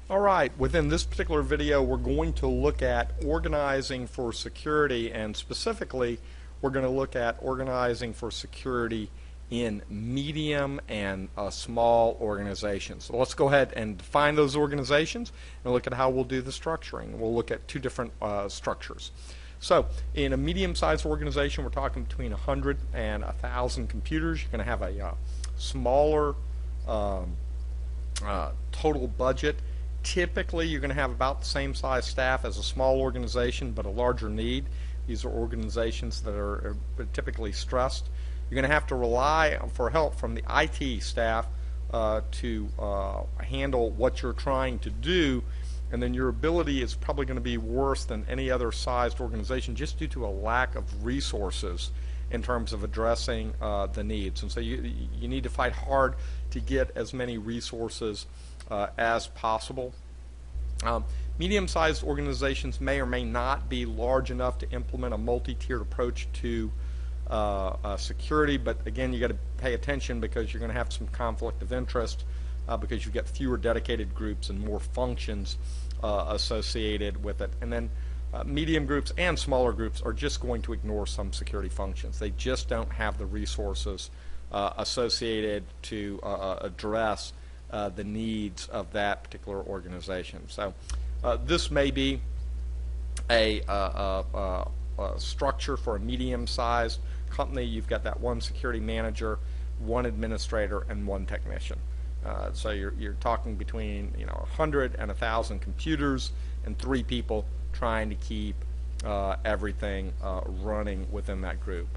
All right, within this particular video we're going to look at organizing for security, and specifically we're going to look at organizing for security in medium and small organizations. So let's go ahead and define those organizations and look at how we'll do the structuring. We'll look at two different structures. So in a medium-sized organization, we're talking between 100 and 1,000 computers. You're going to have a smaller total budget. Typically, you're going to have about the same size staff as a small organization, but a larger need. These are organizations that are typically stressed. You're going to have to rely for help from the IT staff to handle what you're trying to do, and then your ability is probably going to be worse than any other sized organization just due to a lack of resources in terms of addressing the needs. And so you need to fight hard to get as many resources as possible. Medium-sized organizations may or may not be large enough to implement a multi-tiered approach to security, but again, you got to pay attention because you're going to have some conflict of interest because you've got fewer dedicated groups and more functions associated with it. And then medium groups and smaller groups are just going to ignore some security functions. They just don't have the resources associated to address the needs of that particular organization. So this may be a structure for a medium-sized company. You've got that one security manager, one administrator, and one technician. So you're talking between 100 and 1,000 computers and 3 people trying to keep everything running within that group.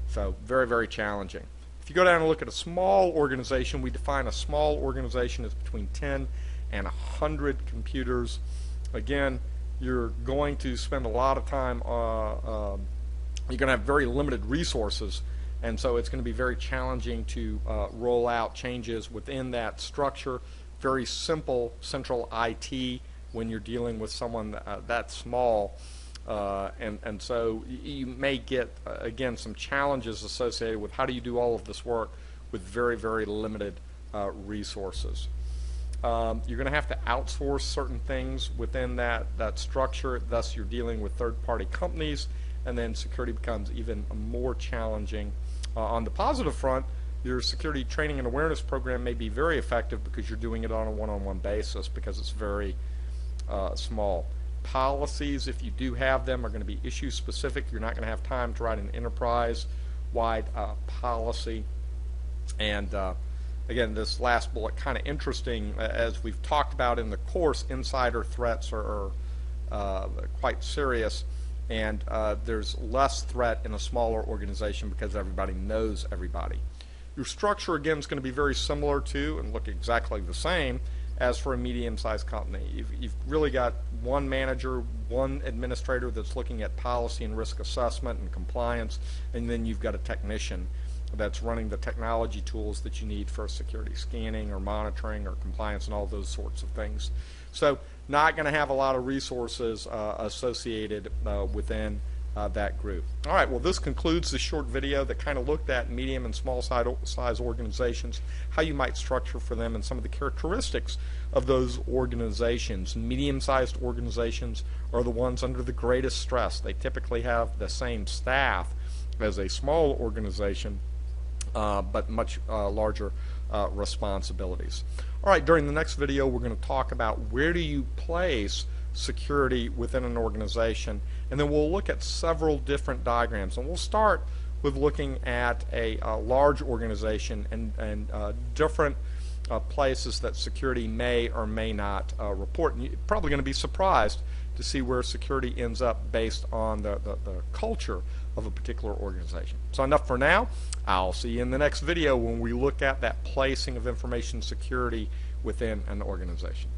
So very, very challenging. If you go down and look at a small organization, we define a small organization as between 10 and 100 computers. Again, you're going to spend a lot of time, you're going to have very limited resources, and so it's going to be very challenging to roll out changes within that structure. Very simple central IT when you're dealing with someone that small. And so you may get, again, some challenges associated with how do you do all of this work with very, very limited resources. You're going to have to outsource certain things within that structure, thus you're dealing with third-party companies, and then security becomes even more challenging. On the positive front, your security training and awareness program may be very effective because you're doing it on a one-on-one basis because it's very small. Policies, if you do have them, are going to be issue specific. You're not going to have time to write an enterprise-wide policy. And again, this last bullet, kind of interesting, as we've talked about in the course, insider threats are quite serious, and there's less threat in a smaller organization because everybody knows everybody. Your structure, again, is going to be very similar to and look exactly the same as for a medium-sized company. You've really got one manager, one administrator that's looking at policy and risk assessment and compliance, and then you've got a technician that's running the technology tools that you need for security scanning or monitoring or compliance and all those sorts of things. So not going to have a lot of resources associated within that group. All right, well, this concludes the short video that kind of looked at medium and small size organizations, how you might structure for them, and some of the characteristics of those organizations. Medium-sized organizations are the ones under the greatest stress. They typically have the same staff as a small organization, but much larger responsibilities. All right, during the next video, we're going to talk about where do you place security within an organization, and then we'll look at several different diagrams, and we'll start with looking at a large organization and different places that security may or may not report. And you're probably going to be surprised to see where security ends up based on the culture of a particular organization. So enough for now. I'll see you in the next video when we look at that placing of information security within an organization.